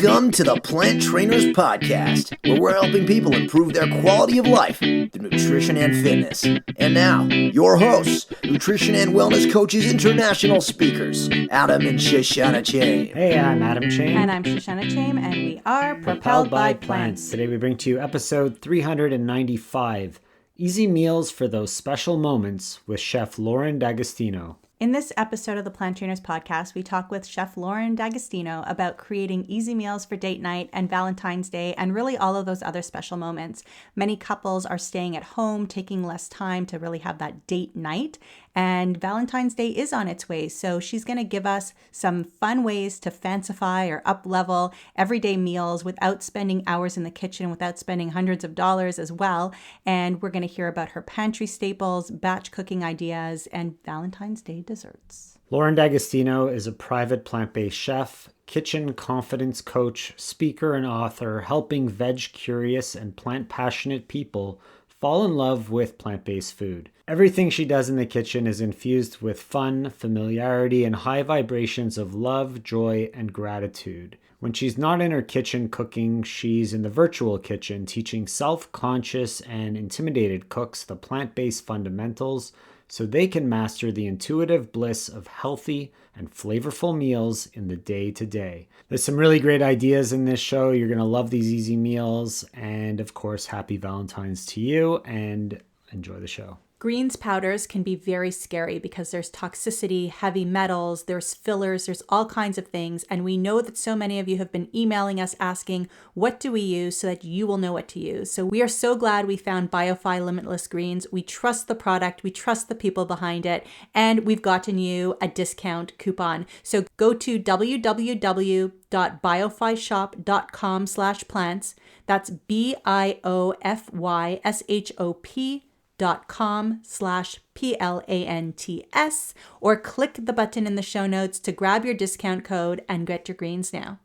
Welcome to the Plant Trainers Podcast, where we're helping people improve their quality of life through nutrition and fitness. And now, your hosts, nutrition and wellness coaches, international speakers, Adam and Shoshana Chaim. Hey, I'm Adam Chaim. And I'm Shoshana Chaim, and we are Propelled by Plants. Today we bring to you episode 395, Easy Meals for Those Special Moments with Chef Lauren D'Agostino. In this episode of the Plant Trainers Podcast, we talk with Chef Lauren D'Agostino about creating easy meals for date night and Valentine's Day and really all of those other special moments. Many couples are staying at home, taking less time to really have that date night, and Valentine's Day is on its way. So she's going to give us some fun ways to fancify or up-level everyday meals without spending hours in the kitchen, without spending hundreds of dollars as well. And we're going to hear about her pantry staples, batch cooking ideas, and Valentine's Day desserts. Lauren D'Agostino is a private plant-based chef, kitchen confidence coach, speaker, and author, helping veg-curious and plant-passionate people fall in love with plant-based food. Everything she does in the kitchen is infused with fun, familiarity, and high vibrations of love, joy, and gratitude. When she's not in her kitchen cooking, she's in the virtual kitchen teaching self-conscious and intimidated cooks the plant-based fundamentals so they can master the intuitive bliss of healthy and flavorful meals in the day-to-day. There's some really great ideas in this show. You're going to love these easy meals. And of course, happy Valentine's to you and enjoy the show. Greens powders can be very scary because there's toxicity, heavy metals, there's fillers, there's all kinds of things. And we know that so many of you have been emailing us asking, what do we use so that you will know what to use? So we are so glad we found BioFi Limitless Greens. We trust the product, we trust the people behind it, and we've gotten you a discount coupon. So go to www.biofishop.com/plants. That's biofishop.com/plants, or click the button in the show notes to grab your discount code and get your greens now.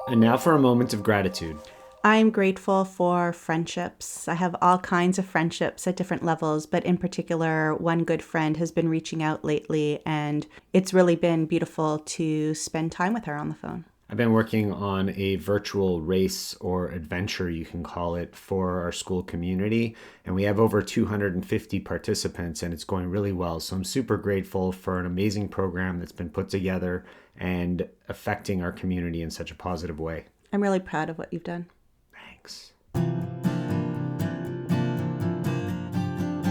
And now for a moment of gratitude. I'm grateful for friendships. I have all kinds of friendships at different levels, but in particular, one good friend has been reaching out lately, and it's really been beautiful to spend time with her on the phone. I've been working on a virtual race or adventure, you can call it, for our school community. And we have over 250 participants and it's going really well. So I'm super grateful for an amazing program that's been put together and affecting our community in such a positive way. I'm really proud of what you've done. Thanks.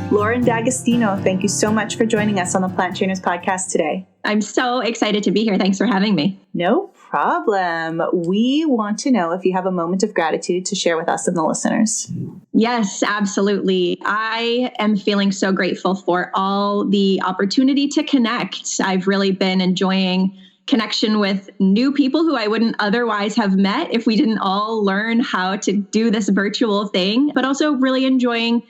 Lauren D'Agostino, thank you so much for joining us on the Plant Trainers Podcast today. I'm so excited to be here. Thanks for having me. No problem. We want to know if you have a moment of gratitude to share with us and the listeners. Yes, absolutely. I am feeling so grateful for all the opportunity to connect. I've really been enjoying connection with new people who I wouldn't otherwise have met if we didn't all learn how to do this virtual thing, but also really enjoying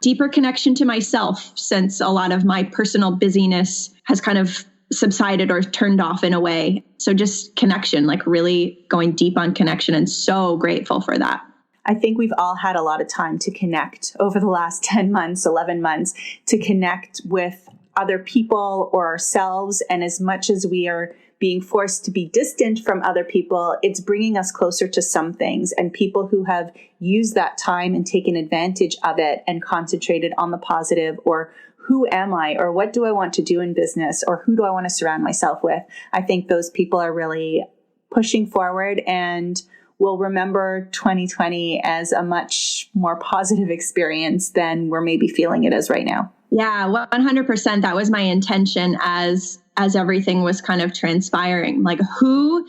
deeper connection to myself since a lot of my personal busyness has kind of subsided or turned off in a way. So just connection, like really going deep on connection, and so grateful for that. I think we've all had a lot of time to connect over the last 10 months, 11 months, to connect with other people or ourselves. And as much as we are being forced to be distant from other people, it's bringing us closer to some things. And people who have used that time and taken advantage of it and concentrated on the positive, or who am I, or what do I want to do in business, or who do I want to surround myself with? I think those people are really pushing forward and will remember 2020 as a much more positive experience than we're maybe feeling it as right now. Yeah, 100%. That was my intention as everything was kind of transpiring. Like, who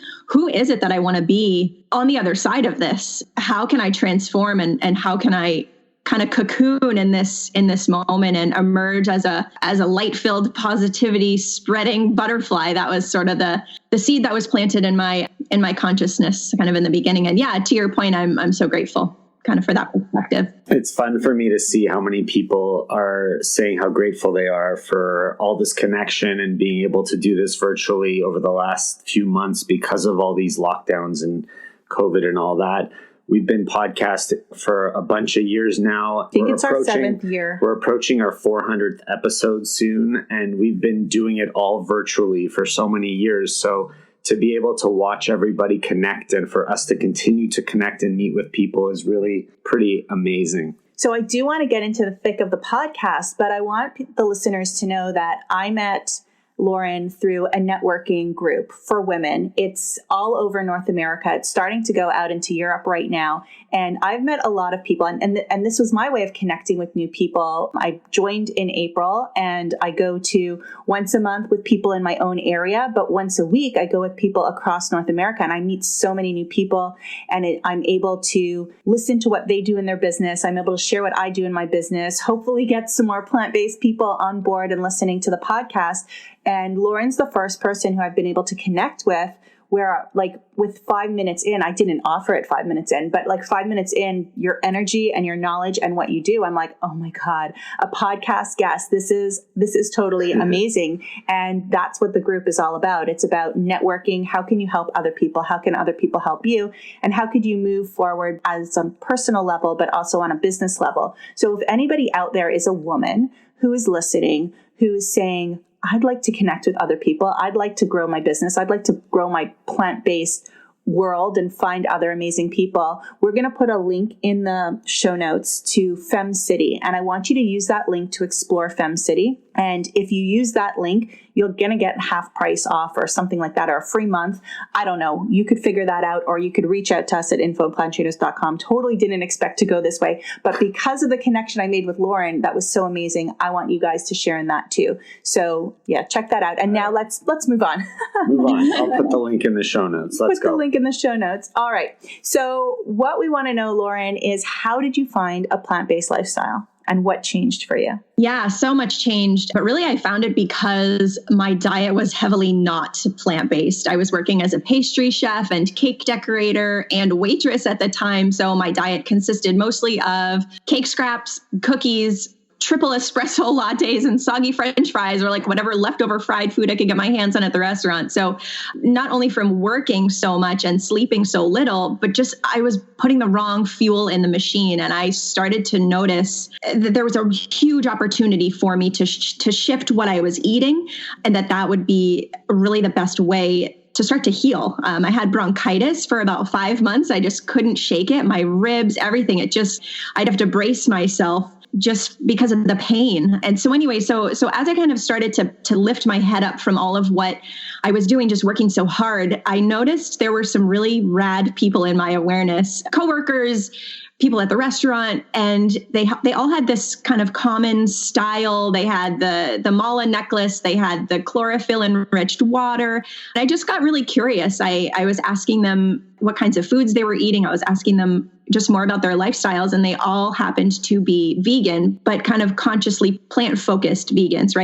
is it that I want to be on the other side of this? How can I transform and how can I kind of cocoon in this moment and emerge as a light-filled, positivity spreading butterfly? That was sort of the seed that was planted in my consciousness kind of in the beginning. And yeah, to your point, I'm so grateful kind of for that perspective. It's fun for me to see how many people are saying how grateful they are for all this connection and being able to do this virtually over the last few months because of all these lockdowns and COVID and all that. We've been podcasting for a bunch of years now. I think it's our 7th year. We're approaching our 400th episode soon, and we've been doing it all virtually for so many years. So to be able to watch everybody connect and for us to continue to connect and meet with people is really pretty amazing. So I do want to get into the thick of the podcast, but I want the listeners to know that I met Lauren through a networking group for women. It's all over North America. It's starting to go out into Europe right now. And I've met a lot of people, and this was my way of connecting with new people. I joined in April, and I go to once a month with people in my own area, but once a week I go with people across North America, and I meet so many new people, and I'm able to listen to what they do in their business. I'm able to share what I do in my business, hopefully get some more plant-based people on board and listening to the podcast. And Lauren's the first person who I've been able to connect with where, like, with 5 minutes in, I didn't offer it 5 minutes in, but like 5 minutes in, your energy and your knowledge and what you do, I'm like, oh my God, a podcast guest. This is totally amazing. And that's what the group is all about. It's about networking. How can you help other people? How can other people help you? And how could you move forward as a personal level, but also on a business level? So if anybody out there is a woman who is listening, who is saying, I'd like to connect with other people. I'd like to grow my business. I'd like to grow my plant-based world and find other amazing people. We're going to put a link in the show notes to FemCity. And I want you to use that link to explore FemCity. And if you use that link, you're going to get half price off or something like that, or a free month. I don't know. You could figure that out, or you could reach out to us at info@planttrainers.com. Totally didn't expect to go this way. But because of the connection I made with Lauren, that was so amazing. I want you guys to share in that too. So yeah, check that out. And now let's move on. Move on. I'll put the link in the show notes. Let's go. Put the link in the show notes. All right. So what we want to know, Lauren, is how did you find a plant-based lifestyle? And what changed for you? Yeah, so much changed. But really, I found it because my diet was heavily not plant-based. I was working as a pastry chef and cake decorator and waitress at the time. So my diet consisted mostly of cake scraps, cookies, triple espresso lattes, and soggy French fries, or like whatever leftover fried food I could get my hands on at the restaurant. So not only from working so much and sleeping so little, but just I was putting the wrong fuel in the machine. And I started to notice that there was a huge opportunity for me to shift what I was eating, and that would be really the best way to start to heal. I had bronchitis for about 5 months. I just couldn't shake it. My ribs, everything. I'd have to brace myself just because of the pain. And so anyway, so as I kind of started to lift my head up from all of what I was doing, just working so hard, I noticed there were some really rad people in my awareness, coworkers, people at the restaurant, and they all had this kind of common style. They had the mala necklace, they had the chlorophyll enriched water. And I just got really curious. I was asking them what kinds of foods they were eating. I was asking them just more about their lifestyles, and they all happened to be vegan, but kind of consciously plant-focused vegans,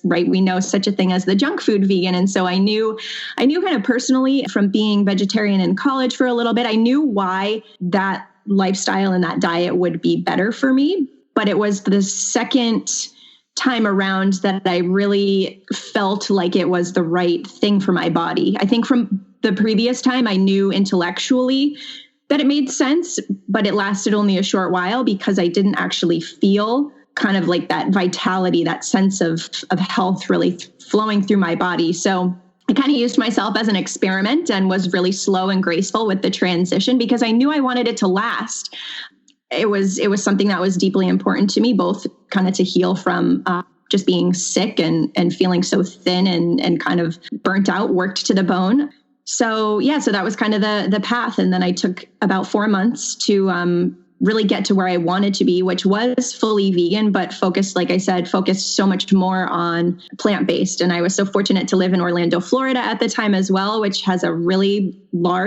right? We know such a thing as the junk food vegan. And so I knew kind of personally from being vegetarian in college for a little bit, I knew why that lifestyle and that diet would be better for me. But it was the second time around that I really felt like it was the right thing for my body. I think from the previous time, I knew intellectually that it made sense, but it lasted only a short while because I didn't actually feel kind of like that vitality, that sense of health really flowing through my body. So I kind of used myself as an experiment and was really slow and graceful with the transition because I knew I wanted it to last. It was something that was deeply important to me, both kind of to heal from just being sick and feeling so thin and kind of burnt out, worked to the bone. So that was kind of the path. And then I took about 4 months to really get to where I wanted to be, which was fully vegan, but focused so much more on plant-based. And I was so fortunate to live in Orlando, Florida at the time as well, which has a really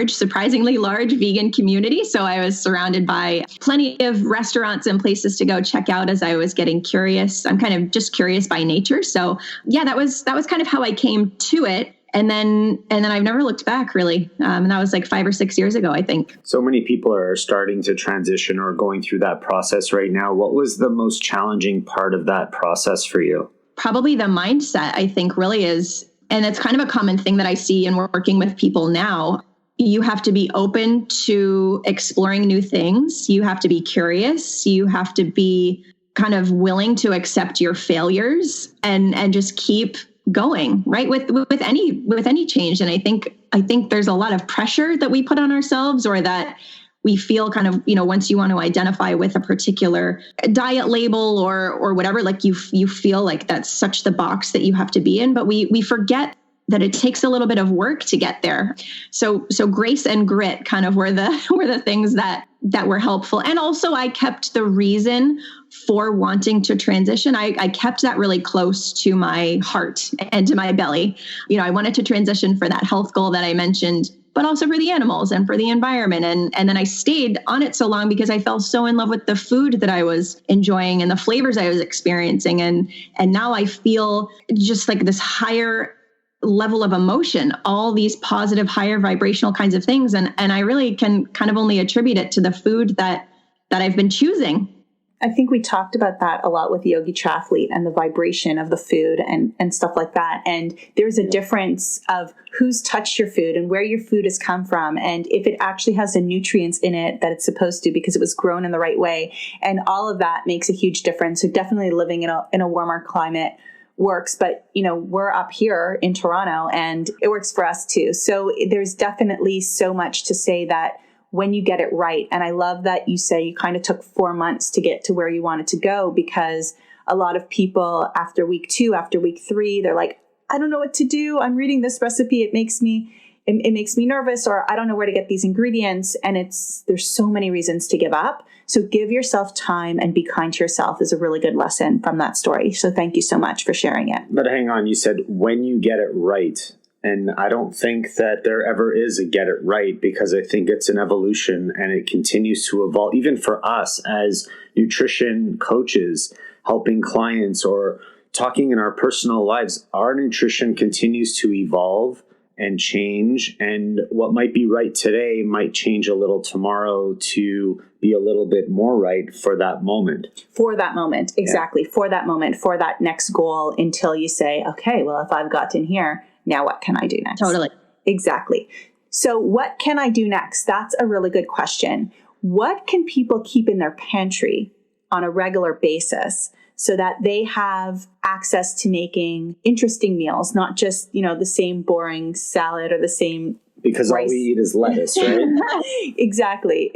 surprisingly large vegan community. So I was surrounded by plenty of restaurants and places to go check out as I was getting curious. I'm kind of just curious by nature. So yeah, that was kind of how I came to it. And then I've never looked back, really. And that was like 5 or 6 years ago, I think. So many people are starting to transition or going through that process right now. What was the most challenging part of that process for you? Probably the mindset, I think, really is. And it's kind of a common thing that I see in working with people now. You have to be open to exploring new things. You have to be curious. You have to be kind of willing to accept your failures and just keep going, right? With any change. And I think there's a lot of pressure that we put on ourselves, or that we feel kind of, once you want to identify with a particular diet label or whatever, like you feel like that's such the box that you have to be in, but we forget that it takes a little bit of work to get there. So grace and grit kind of were the things that were helpful. And also I kept the reason for wanting to transition. I kept that really close to my heart and to my belly. I wanted to transition for that health goal that I mentioned, but also for the animals and for the environment. And then I stayed on it so long because I fell so in love with the food that I was enjoying and the flavors I was experiencing. And now I feel just like this higher level of emotion, all these positive, higher vibrational kinds of things. And I really can kind of only attribute it to the food that I've been choosing. I think we talked about that a lot with Yogi Triathlete and the vibration of the food and stuff like that. And there's a difference of who's touched your food and where your food has come from. And if it actually has the nutrients in it that it's supposed to, because it was grown in the right way. And all of that makes a huge difference. So definitely living in a warmer climate works, but we're up here in Toronto and it works for us too. So there's definitely so much to say that when you get it right. And I love that you say you kind of took 4 months to get to where you wanted to go, because a lot of people after week 2, after week 3, they're like, I don't know what to do. I'm reading this recipe. It makes me nervous, or I don't know where to get these ingredients. And there's so many reasons to give up. So give yourself time and be kind to yourself is a really good lesson from that story. So thank you so much for sharing it. But hang on, you said when you get it right. And I don't think that there ever is a get it right, because I think it's an evolution and it continues to evolve. Even for us as nutrition coaches, helping clients or talking in our personal lives, our nutrition continues to evolve and change. And what might be right today might change a little tomorrow to be a little bit more right for that moment. For that moment, exactly. Yeah. For that moment, for that next goal, until you say, okay, well, if I've gotten here, now what can I do next? Totally. Exactly. So what can I do next? That's a really good question. What can people keep in their pantry on a regular basis so that they have access to making interesting meals, not just, the same boring salad or the same because rice. All we eat is lettuce, right? Exactly.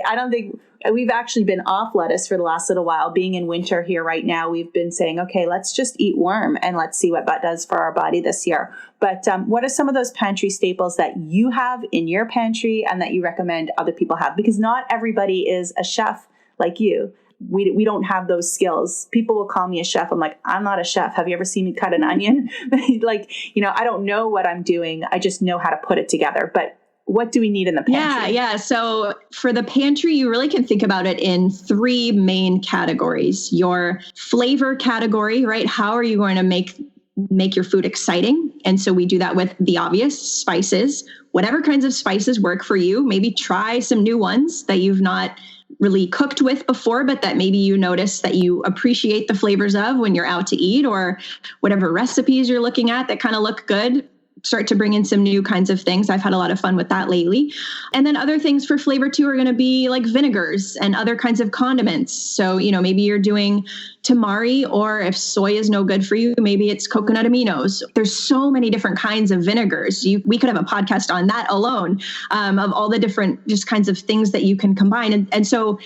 I don't think we've actually been off lettuce for the last little while. Being in winter here right now, we've been saying, okay, let's just eat worm and let's see what that does for our body this year. But what are some of those pantry staples that you have in your pantry and that you recommend other people have? Because not everybody is a chef like you. We don't have those skills. People will call me a chef. I'm like, I'm not a chef. Have you ever seen me cut an onion? I don't know what I'm doing. I just know how to put it together. But what do we need in the pantry? Yeah. So for the pantry, you really can think about it in 3 main categories. Your flavor category, right? How are you going to make your food exciting? And so we do that with the obvious spices, whatever kinds of spices work for you. Maybe try some new ones that you've not really cooked with before, but that maybe you notice that you appreciate the flavors of when you're out to eat, or whatever recipes you're looking at that kind of look good. Start to bring in some new kinds of things. I've had a lot of fun with that lately. And then other things for flavor too are going to be like vinegars and other kinds of condiments. So, maybe you're doing tamari, or if soy is no good for you, maybe it's coconut aminos. There's so many different kinds of vinegars. We could have a podcast on that alone, of all the different just kinds of things that you can combine. And so,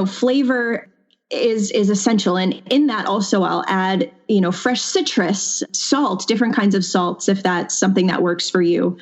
flavor is essential. And in that also I'll add, fresh citrus, salt, different kinds of salts, if that's something that works for you.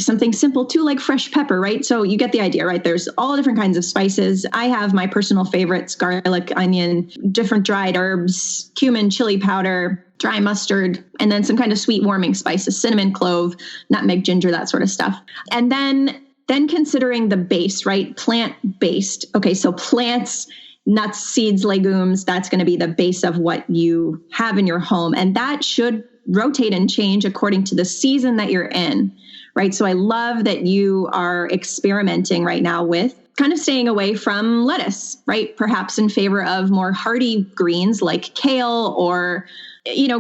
Something simple too, like fresh pepper, right? So you get the idea, right? There's all different kinds of spices. I have my personal favorites: garlic, onion, different dried herbs, cumin, chili powder, dry mustard, and then some kind of sweet warming spices, cinnamon, clove, nutmeg, ginger, that sort of stuff. And then considering the base, right? Plant-based. Okay, so plants, nuts, seeds, legumes, that's going to be the base of what you have in your home. And that should rotate and change according to the season that you're in, right? So I love that you are experimenting right now with kind of staying away from lettuce, right? Perhaps in favor of more hardy greens like kale, or,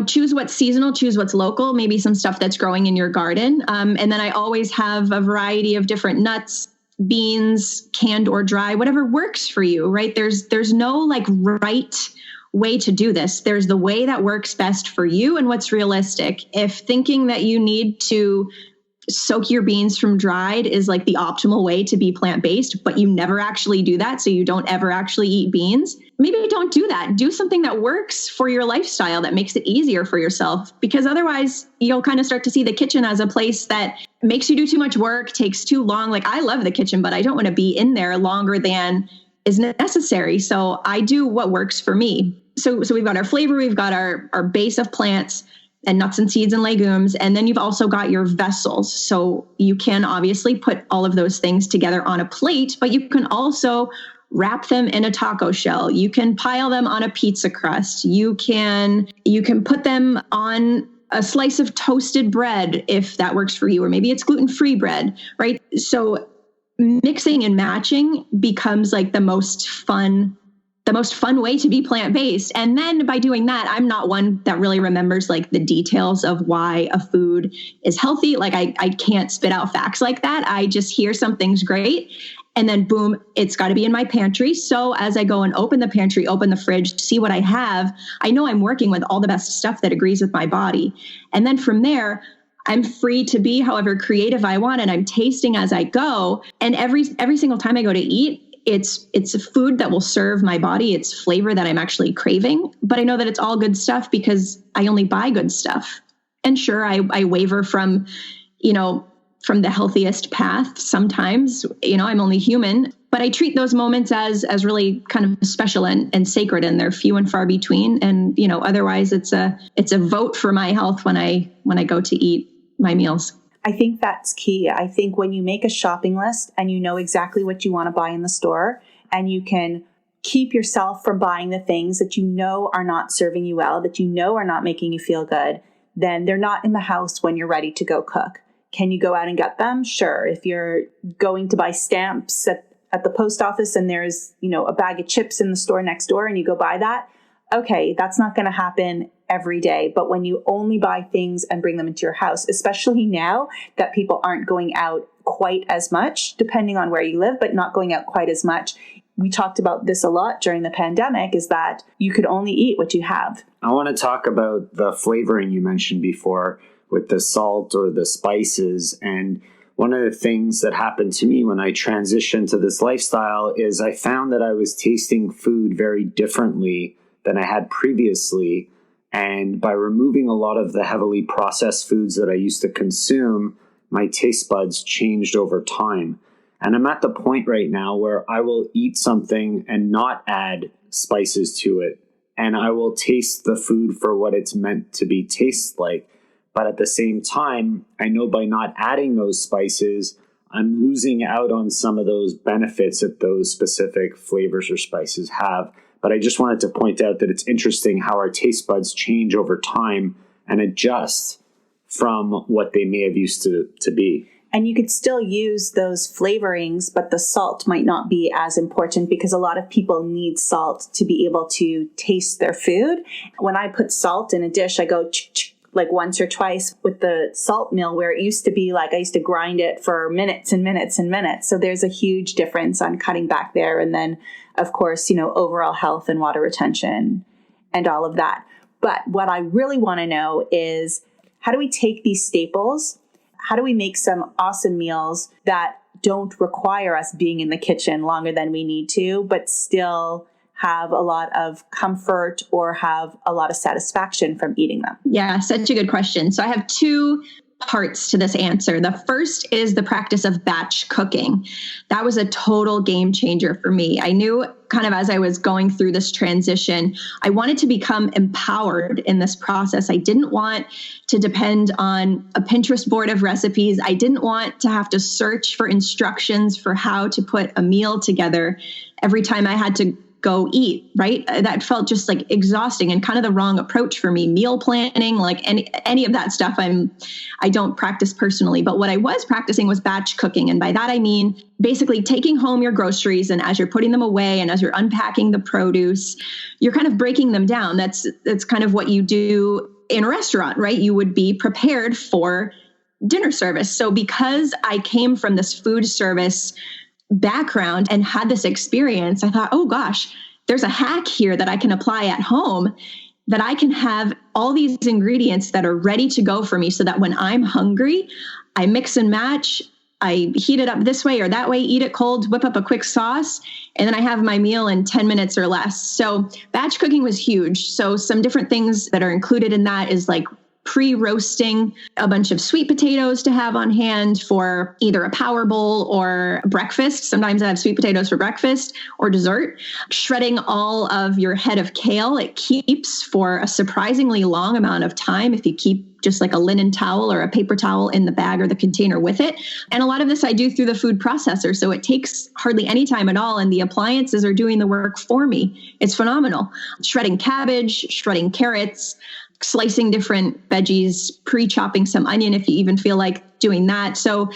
choose what's seasonal, choose what's local, maybe some stuff that's growing in your garden. And then I always have a variety of different nuts, beans, canned or dry, whatever works for you, right? There's no like right way to do this. There's the way that works best for you and what's realistic. If thinking that you need to soak your beans from dried is like the optimal way to be plant-based, but you never actually do that, so you don't ever actually eat beans, maybe don't do that. Do something that works for your lifestyle, that makes it easier for yourself, because otherwise you'll kind of start to see the kitchen as a place that makes you do too much work, takes too long. Like, I love the kitchen, but I don't want to be in there longer than is necessary. So I do what works for me. So we've got our flavor, we've got our base of plants and nuts and seeds and legumes. And then you've also got your vessels. So you can obviously put all of those things together on a plate, but you can also wrap them in a taco shell. You can pile them on a pizza crust. You can put them on a slice of toasted bread if that works for you, or maybe it's gluten-free bread, right? So mixing and matching becomes like the most fun way to be plant-based. And then by doing that, I'm not one that really remembers like the details of why a food is healthy. Like I can't spit out facts like that. I just hear something's great. And then boom, it's got to be in my pantry. So as I go and open the pantry, open the fridge, see what I have, I know I'm working with all the best stuff that agrees with my body. And then from there, I'm free to be however creative I want, and I'm tasting as I go. And every single time I go to eat, it's a food that will serve my body. It's flavor that I'm actually craving, but I know that it's all good stuff because I only buy good stuff. And sure, I waver from the healthiest path sometimes. I'm only human, but I treat those moments as really kind of special and sacred, and they're few and far between. And otherwise it's a vote for my health when I go to eat my meals. I think that's key. I think when you make a shopping list and you know exactly what you want to buy in the store, and you can keep yourself from buying the things that you know are not serving you well, that you know are not making you feel good, then they're not in the house when you're ready to go cook. Can you go out and get them? Sure. If you're going to buy stamps at the post office and there's, a bag of chips in the store next door and you go buy that, okay, that's not going to happen every day. But when you only buy things and bring them into your house, especially now that people aren't going out quite as much, depending on where you live, but not going out quite as much. We talked about this a lot during the pandemic, is that you could only eat what you have. I want to talk about the flavoring you mentioned before with the salt or the spices. And one of the things that happened to me when I transitioned to this lifestyle is I found that I was tasting food very differently than I had previously. And by removing a lot of the heavily processed foods that I used to consume, my taste buds changed over time. And I'm at the point right now where I will eat something and not add spices to it. And I will taste the food for what it's meant to be taste like. But at the same time, I know by not adding those spices, I'm losing out on some of those benefits that those specific flavors or spices have. But I just wanted to point out that it's interesting how our taste buds change over time and adjust from what they may have used to be. And you could still use those flavorings, but the salt might not be as important, because a lot of people need salt to be able to taste their food. When I put salt in a dish, I go like once or twice with the salt mill, where it used to be like I used to grind it for minutes and minutes and minutes. So there's a huge difference on cutting back there. And then, of course, overall health and water retention and all of that. But what I really want to know is, how do we take these staples? How do we make some awesome meals that don't require us being in the kitchen longer than we need to, but still have a lot of comfort or have a lot of satisfaction from eating them? Yeah, such a good question. So I have two parts to this answer. The first is the practice of batch cooking. That was a total game changer for me. I knew kind of as I was going through this transition, I wanted to become empowered in this process. I didn't want to depend on a Pinterest board of recipes. I didn't want to have to search for instructions for how to put a meal together every time I had to go eat, right? That felt just like exhausting and kind of the wrong approach for me. Meal planning, like any of that stuff, I don't practice personally. But what I was practicing was batch cooking. And by that, I mean, basically taking home your groceries, and as you're putting them away and as you're unpacking the produce, you're kind of breaking them down. That's kind of what you do in a restaurant, right? You would be prepared for dinner service. So because I came from this food service background and had this experience, I thought, oh gosh, there's a hack here that I can apply at home, that I can have all these ingredients that are ready to go for me so that when I'm hungry, I mix and match, I heat it up this way or that way, eat it cold, whip up a quick sauce, and then I have my meal in 10 minutes or less. So batch cooking was huge. So some different things that are included in that is like pre-roasting a bunch of sweet potatoes to have on hand for either a power bowl or breakfast. Sometimes I have sweet potatoes for breakfast or dessert. Shredding all of your head of kale. It keeps for a surprisingly long amount of time if you keep just like a linen towel or a paper towel in the bag or the container with it. And a lot of this I do through the food processor. So it takes hardly any time at all. And the appliances are doing the work for me. It's phenomenal. Shredding cabbage, shredding carrots, slicing different veggies, pre-chopping some onion if you even feel like doing that. So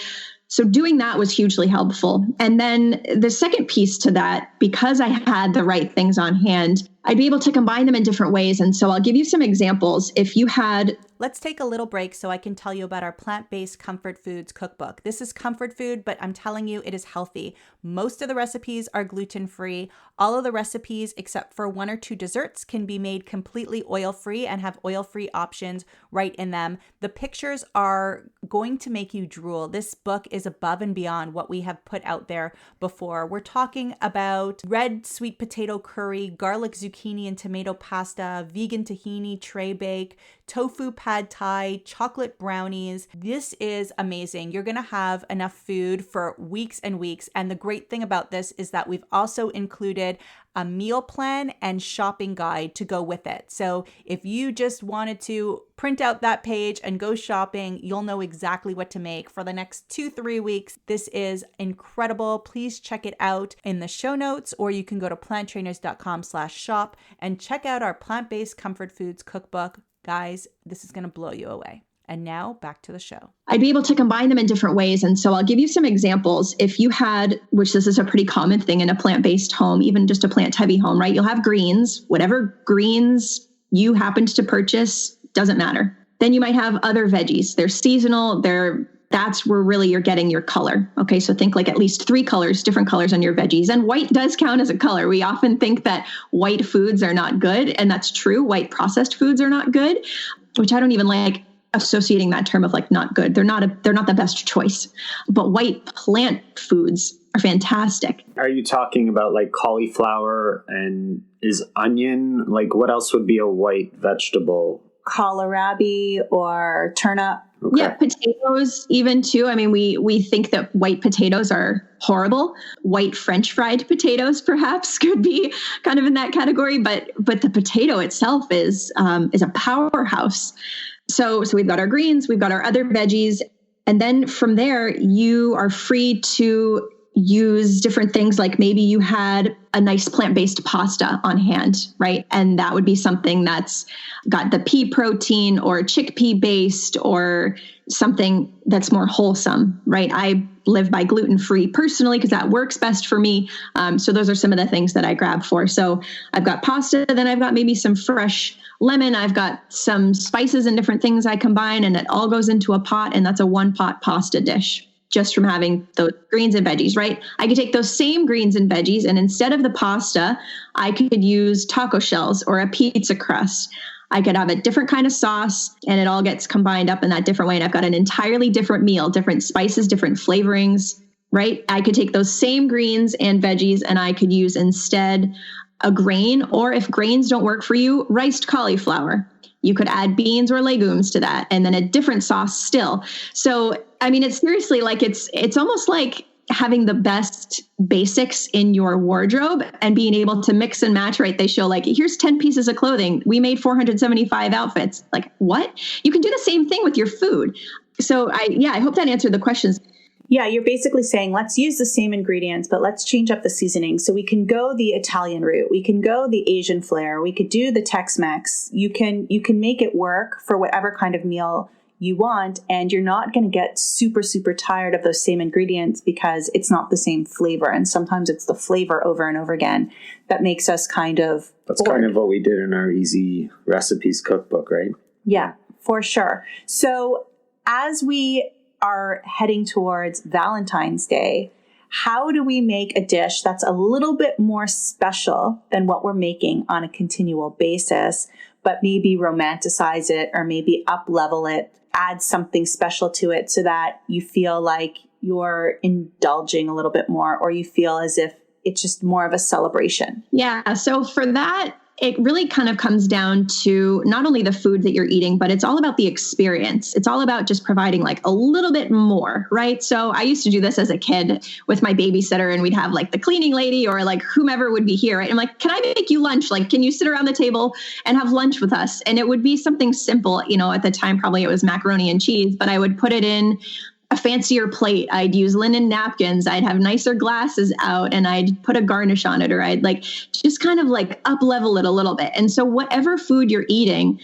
doing that was hugely helpful. And then the second piece to that, because I had the right things on hand, I'd be able to combine them in different ways. And so I'll give you some examples. If you had... Let's take a little break so I can tell you about our plant-based comfort foods cookbook. This is comfort food, but I'm telling you it is healthy. Most of the recipes are gluten-free. All of the recipes, except for 1 or 2 desserts, can be made completely oil-free and have oil-free options right in them. The pictures are going to make you drool. This book is above and beyond what we have put out there before. We're talking about red sweet potato curry, garlic zucchini and tomato pasta, vegan tahini tray bake, tofu pad thai, chocolate brownies. This is amazing. You're going to have enough food for weeks and weeks. And the great thing about this is that we've also included a meal plan and shopping guide to go with it. So if you just wanted to print out that page and go shopping, you'll know exactly what to make for the next 2-3 weeks. This is incredible. Please check it out in the show notes, or you can go to planttrainers.com/shop and check out our plant-based comfort foods cookbook. Guys, this is going to blow you away. And now back to the show. I'd be able to combine them in different ways. And so I'll give you some examples. If you had, which this is a pretty common thing in a plant-based home, even just a plant-heavy home, right? You'll have greens, whatever greens you happened to purchase, doesn't matter. Then you might have other veggies. They're seasonal. That's where really you're getting your color. Okay, so think like at least 3 colors, different colors on your veggies. And white does count as a color. We often think that white foods are not good. And that's true. White processed foods are not good, which I don't even like associating that term of like not good. They're not the best choice. But white plant foods are fantastic. Are you talking about like cauliflower, and is onion, like what else would be a white vegetable? Kohlrabi or turnip. Okay. Yeah, potatoes even too. I mean, we think that white potatoes are horrible. White French fried potatoes perhaps could be kind of in that category, but the potato itself is a powerhouse. So we've got our greens, we've got our other veggies, and then from there you are free to use different things. Like maybe you had a nice plant-based pasta on hand, right? And that would be something that's got the pea protein or chickpea based or something that's more wholesome, right? I live by gluten-free personally because that works best for me. So those are some of the things that I grab for. So I've got pasta, then I've got maybe some fresh lemon. I've got some spices and different things I combine, and it all goes into a pot, and that's a 1-pot pasta dish. Just from having those greens and veggies, right? I could take those same greens and veggies, and instead of the pasta, I could use taco shells or a pizza crust. I could have a different kind of sauce, and it all gets combined up in that different way. And I've got an entirely different meal, different spices, different flavorings, right? I could take those same greens and veggies, and I could use instead a grain, or if grains don't work for you, riced cauliflower. You could add beans or legumes to that, and then a different sauce still. So, I mean, it's seriously like it's almost like having the best basics in your wardrobe and being able to mix and match, right? They show like, here's 10 pieces of clothing. We made 475 outfits. Like, what? You can do the same thing with your food. So I hope that answered the questions. Yeah, you're basically saying, let's use the same ingredients, but let's change up the seasoning. So we can go the Italian route. We can go the Asian flair. We could do the Tex-Mex. You can make it work for whatever kind of meal you want. And you're not going to get super, super tired of those same ingredients because it's not the same flavor. And sometimes it's the flavor over and over again that makes us kind of That's bored. Kind of what we did in our easy recipes cookbook, right? Yeah, for sure. So as we are heading towards Valentine's Day, how do we make a dish that's a little bit more special than what we're making on a continual basis, but maybe romanticize it or maybe up level it, add something special to it so that you feel like you're indulging a little bit more, or you feel as if it's just more of a celebration? Yeah. So for that, it really kind of comes down to not only the food that you're eating, but it's all about the experience. It's all about just providing like a little bit more, right? So I used to do this as a kid with my babysitter, and we'd have like the cleaning lady or like whomever would be here, right? I'm like, can I make you lunch? Like, can you sit around the table and have lunch with us? And it would be something simple. At the time, probably it was macaroni and cheese, but I would put it in a fancier plate. I'd use linen napkins. I'd have nicer glasses out, and I'd put a garnish on it, or I'd like just kind of like up level it a little bit. And so whatever food you're eating,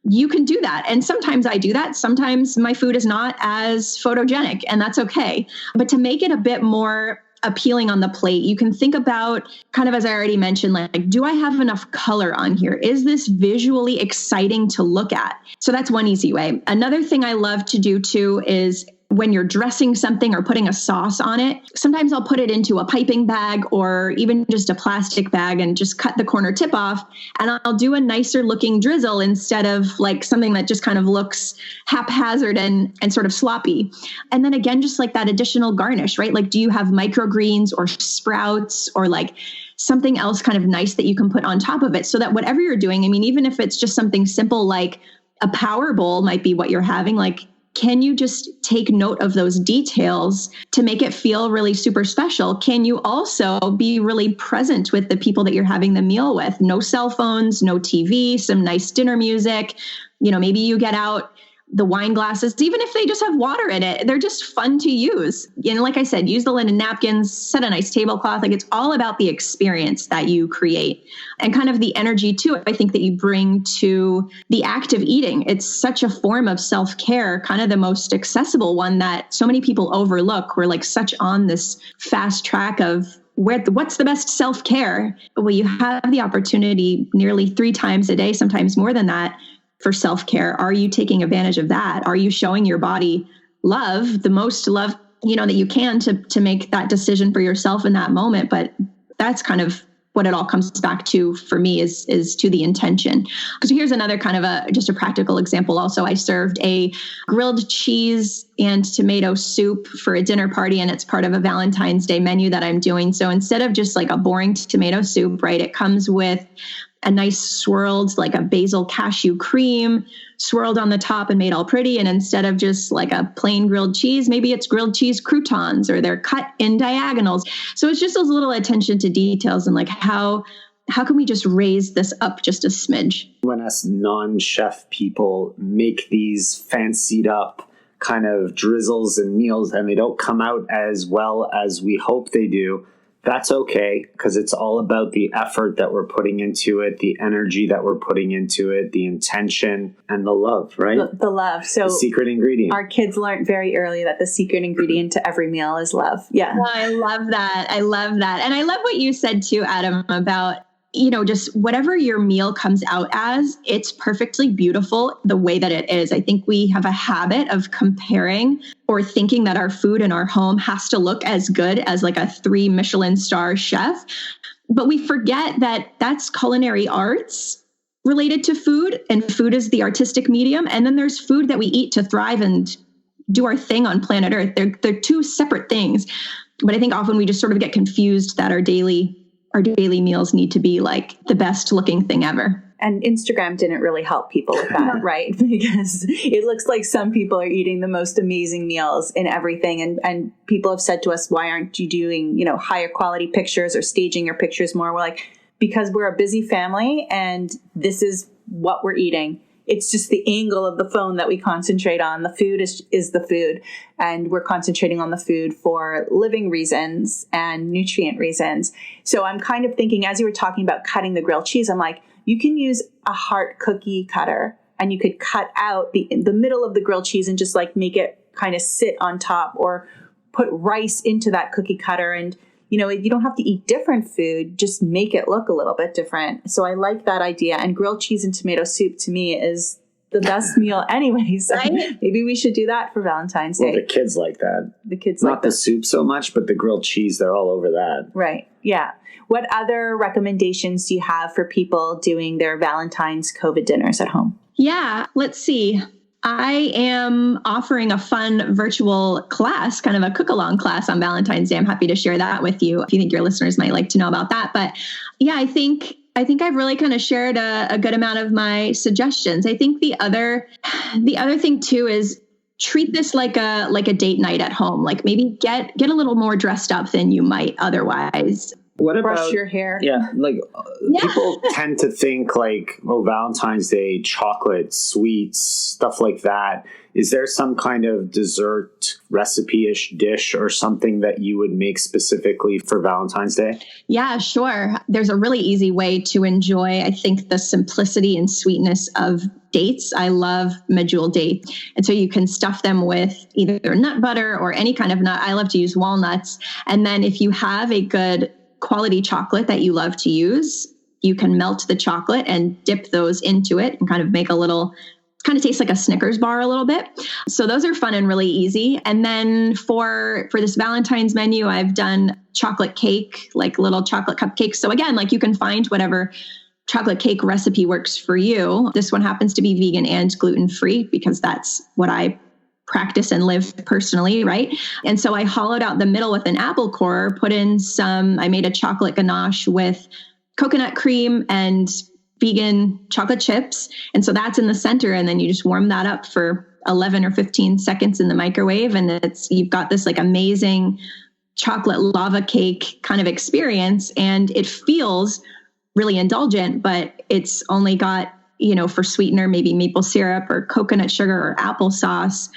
you can do that. And sometimes I do that. Sometimes my food is not as photogenic, and that's okay. But to make it a bit more appealing on the plate, you can think about, kind of as I already mentioned, like, do I have enough color on here? Is this visually exciting to look at? So that's one easy way. Another thing I love to do too is when you're dressing something or putting a sauce on it, sometimes I'll put it into a piping bag or even just a plastic bag and just cut the corner tip off. And I'll do a nicer looking drizzle instead of like something that just kind of looks haphazard and sort of sloppy. And then again, just like that additional garnish, right? Like, do you have microgreens or sprouts or like something else kind of nice that you can put on top of it, so that whatever you're doing, I mean, even if it's just something simple like a power bowl might be what you're having, like, can you just take note of those details to make it feel really super special? Can you also be really present with the people that you're having the meal with? No cell phones, no TV, some nice dinner music. Maybe you get out the wine glasses, even if they just have water in it, they're just fun to use. And like I said, use the linen napkins, set a nice tablecloth. Like, it's all about the experience that you create and kind of the energy too, I think, that you bring to the act of eating. It's such a form of self-care, kind of the most accessible one that so many people overlook. We're like such on this fast track of what's the best self-care? Well, you have the opportunity nearly 3 times a day, sometimes more than that, for self-care. Are you taking advantage of that? Are you showing your body love, the most love, that you can to make that decision for yourself in that moment? But that's kind of what it all comes back to for me is to the intention. So here's another kind of just a practical example. Also, I served a grilled cheese and tomato soup for a dinner party, and it's part of a Valentine's Day menu that I'm doing. So instead of just like a boring tomato soup, right, it comes with a nice swirled, like a basil cashew cream swirled on the top and made all pretty. And instead of just like a plain grilled cheese, maybe it's grilled cheese croutons, or they're cut in diagonals. So it's just those little attention to details, and like how can we just raise this up just a smidge? When us non-chef people make these fancied up kind of drizzles and meals and they don't come out as well as we hope they do, that's okay, because it's all about the effort that we're putting into it, the energy that we're putting into it, the intention, and the love, right? The love. So the secret ingredient. Our kids learned very early that the secret ingredient to every meal is love. Yeah. Oh, I love that. And I love what you said too, Adam, about just whatever your meal comes out as, it's perfectly beautiful the way that it is. I think we have a habit of comparing or thinking that our food in our home has to look as good as like a 3 Michelin star chef. But we forget that that's culinary arts related to food, and food is the artistic medium. And then there's food that we eat to thrive and do our thing on planet Earth. They're 2 separate things. But I think often we just sort of get confused that our daily meals need to be like the best looking thing ever. And Instagram didn't really help people with that, right? Because it looks like some people are eating the most amazing meals in everything. And people have said to us, why aren't you doing, higher quality pictures or staging your pictures more? We're like, because we're a busy family and this is what we're eating. It's just the angle of the phone that we concentrate on. The food is the food. And we're concentrating on the food for living reasons and nutrient reasons. So I'm kind of thinking, as you were talking about cutting the grilled cheese, I'm like, you can use a heart cookie cutter and you could cut out the middle of the grilled cheese and just like make it kind of sit on top, or put rice into that cookie cutter. And you don't have to eat different food, just make it look a little bit different. So I like that idea. And grilled cheese and tomato soup to me is the best meal anyways. So Right? maybe we should do that for Valentine's Day. Well, the kids like that. The kids Not like the that. soup so much, but the grilled cheese, they're all over that. Right. Yeah. What other recommendations do you have for people doing their Valentine's COVID dinners at home? Yeah, let's see. I am offering a fun virtual class, kind of a cook-along class on Valentine's Day. I'm happy to share that with you if you think your listeners might like to know about that. But yeah, I think I've really kind of shared a good amount of my suggestions. I think the other thing too is treat this like a date night at home. Like maybe get a little more dressed up than you might otherwise. What Brush about your hair. Yeah, like people tend to think like, oh, Valentine's Day, chocolate, sweets, stuff like that. Is there some kind of dessert recipe-ish dish or something that you would make specifically for Valentine's Day? Yeah, sure. There's a really easy way to enjoy, I think, the simplicity and sweetness of dates. I love medjool dates. And so you can stuff them with either nut butter or any kind of nut. I love to use walnuts. And then if you have a good quality chocolate that you love to use, you can melt the chocolate and dip those into it and kind of make kind of tastes like a Snickers bar a little bit. So those are fun and really easy. And then for this Valentine's menu, I've done chocolate cake, like little chocolate cupcakes. So again, like you can find whatever chocolate cake recipe works for you. This one happens to be vegan and gluten-free because that's what I practice and live personally, right? And so I hollowed out the middle with an apple core, I made a chocolate ganache with coconut cream and vegan chocolate chips. And so that's in the center. And then you just warm that up for 11 or 15 seconds in the microwave. And you've got this like amazing chocolate lava cake kind of experience. And it feels really indulgent, but it's only got, for sweetener, maybe maple syrup or coconut sugar or applesauce.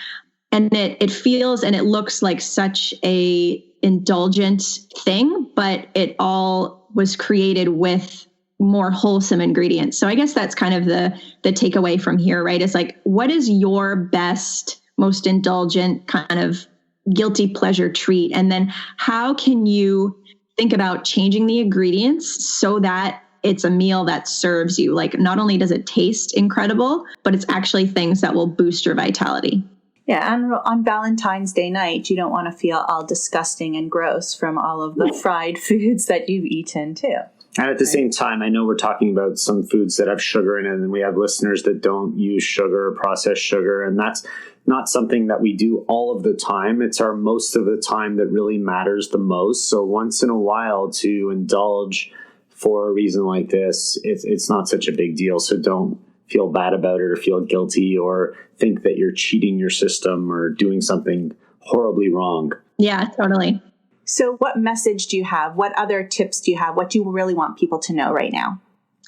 And it feels and it looks like such a indulgent thing, but it all was created with more wholesome ingredients. So I guess that's kind of the takeaway from here, right? It's like, what is your best, most indulgent kind of guilty pleasure treat? And then how can you think about changing the ingredients so that it's a meal that serves you? Like, not only does it taste incredible, but it's actually things that will boost your vitality. Yeah, and on Valentine's Day night, you don't want to feel all disgusting and gross from all of the fried foods that you've eaten too. And at the same time, I know we're talking about some foods that have sugar in it, and we have listeners that don't use sugar or processed sugar, and that's not something that we do all of the time. It's our most of the time that really matters the most. So once in a while to indulge for a reason like this, it's not such a big deal. So don't feel bad about it or feel guilty or think that you're cheating your system or doing something horribly wrong. Yeah, totally. So what message do you have? What other tips do you have? What do you really want people to know right now?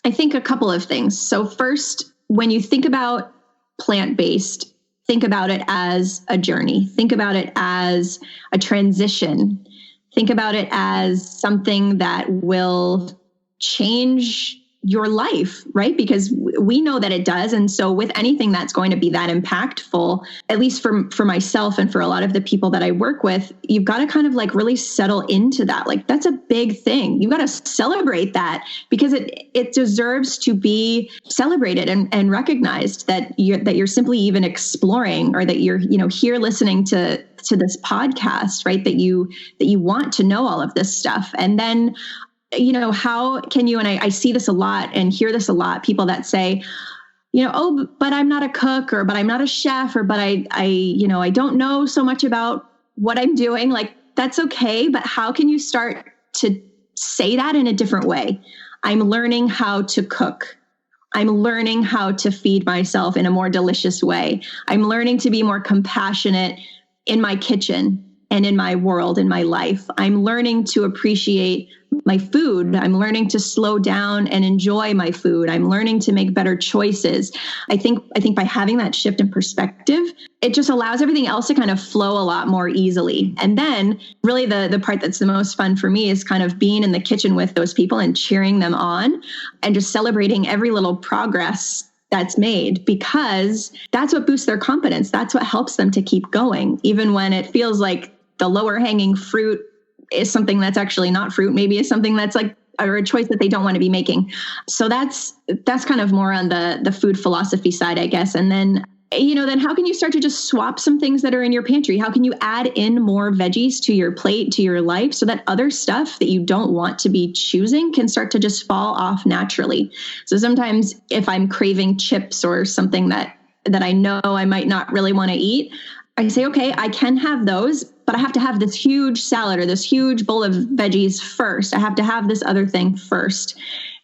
I think a couple of things. So first, when you think about plant-based, think about it as a journey. Think about it as a transition. Think about it as something that will change your life, right? Because we know that it does. And so with anything that's going to be that impactful, at least for myself and for a lot of the people that I work with, you've got to kind of like really settle into that. Like, that's a big thing. You've got to celebrate that because it deserves to be celebrated and recognized that you're simply even exploring, or that you're, here listening to this podcast, right? That you want to know all of this stuff. And then how can you, and I see this a lot and hear this a lot, people that say, oh, but I'm not a cook, or, but I'm not a chef, or, but I don't know so much about what I'm doing. Like, that's okay. But how can you start to say that in a different way? I'm learning how to cook. I'm learning how to feed myself in a more delicious way. I'm learning to be more compassionate in my kitchen and in my world, in my life. I'm learning to appreciate my food. I'm learning to slow down and enjoy my food. I'm learning to make better choices. I think by having that shift in perspective, it just allows everything else to kind of flow a lot more easily. And then really the part that's the most fun for me is kind of being in the kitchen with those people and cheering them on and just celebrating every little progress that's made, because that's what boosts their confidence. That's what helps them to keep going, even when it feels like the lower hanging fruit is something that's actually not fruit. Maybe it's something that's like or a choice that they don't want to be making. So that's kind of more on the food philosophy side, I guess. And then, then how can you start to just swap some things that are in your pantry? How can you add in more veggies to your plate, to your life, so that other stuff that you don't want to be choosing can start to just fall off naturally? So sometimes if I'm craving chips or something that I know I might not really want to eat, I say, okay, I can have those, but I have to have this huge salad or this huge bowl of veggies first. I have to have this other thing first.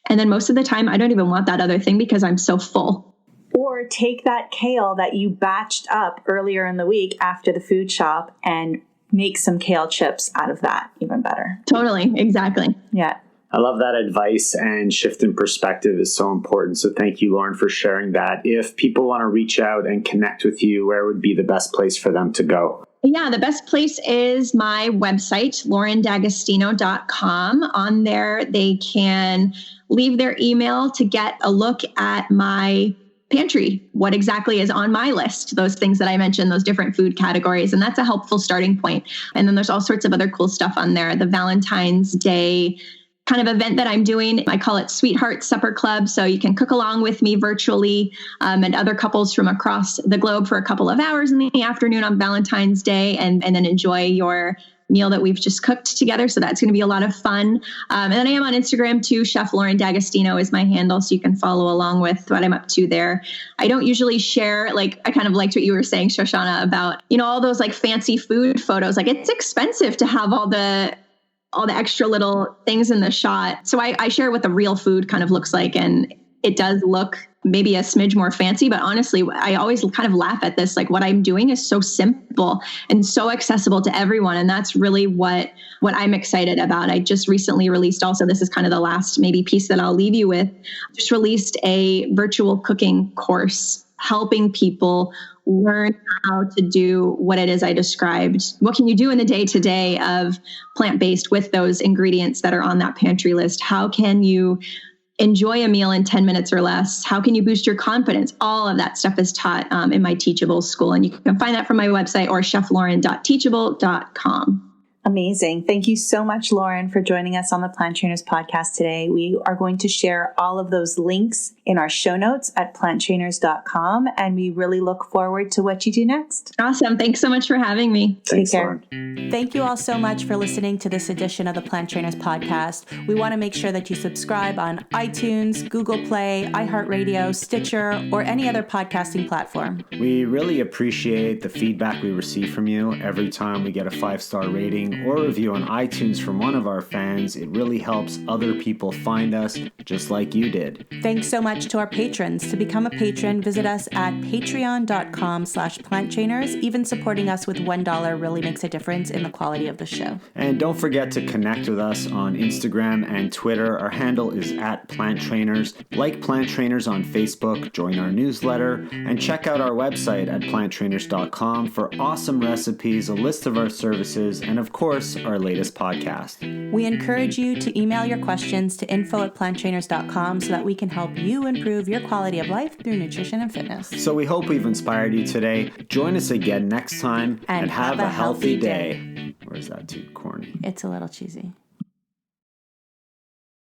And then most of the time, I don't even want that other thing because I'm so full. Or take that kale that you batched up earlier in the week after the food shop and make some kale chips out of that. Even better. Totally. Exactly. Yeah. I love that advice, and shift in perspective is so important. So thank you, Lauren, for sharing that. If people want to reach out and connect with you, where would be the best place for them to go? Yeah, the best place is my website, laurendagostino.com. On there, they can leave their email to get a look at my pantry, what exactly is on my list, those things that I mentioned, those different food categories. And that's a helpful starting point. And then there's all sorts of other cool stuff on there. The Valentine's Day kind of event that I'm doing, I call it Sweetheart Supper Club. So you can cook along with me virtually and other couples from across the globe for a couple of hours in the afternoon on Valentine's Day, and then enjoy your meal that we've just cooked together. So that's going to be a lot of fun. And then I am on Instagram too. Chef Lauren D'Agostino is my handle, so you can follow along with what I'm up to there. I don't usually share, I kind of liked what you were saying, Shoshana, about, all those fancy food photos. It's expensive to have all the extra little things in the shot. So I share what the real food kind of looks like. And it does look maybe a smidge more fancy, but honestly, I always kind of laugh at this. What I'm doing is so simple and so accessible to everyone. And that's really what I'm excited about. I just recently released also, this is kind of the last maybe piece that I'll leave you with, just released a virtual cooking course helping people learn how to do what it is I described. What can you do in the day-to-day of plant-based with those ingredients that are on that pantry list? How can you enjoy a meal in 10 minutes or less? How can you boost your confidence? All of that stuff is taught in my Teachable school. And you can find that from my website or cheflauren.teachable.com. Amazing. Thank you so much, Lauren, for joining us on the Plant Trainers podcast today. We are going to share all of those links in our show notes at planttrainers.com, and we really look forward to what you do next. Awesome. Thanks so much for having me. Thanks, Take care. Lauren. Thank you all so much for listening to this edition of the Plant Trainers podcast. We want to make sure that you subscribe on iTunes, Google Play, iHeartRadio, Stitcher, or any other podcasting platform. We really appreciate the feedback we receive from you every time we get a 5-star rating or review on iTunes from one of our fans. It really helps other people find us just like you did. Thanks so much to our patrons. To become a patron, visit us at patreon.com/planttrainers. Even supporting us with $1 really makes a difference in the quality of the show. And don't forget to connect with us on Instagram and Twitter. Our handle is @PlantTrainers. Like Plant Trainers on Facebook, join our newsletter, and check out our website at planttrainers.com for awesome recipes, a list of our services, and of course, our latest podcast. We encourage you to email your questions to info@planttrainers.com so that we can help you improve your quality of life through nutrition and fitness. So we hope we've inspired you today. Join us again next time and have a healthy day. Or is that too corny? It's a little cheesy.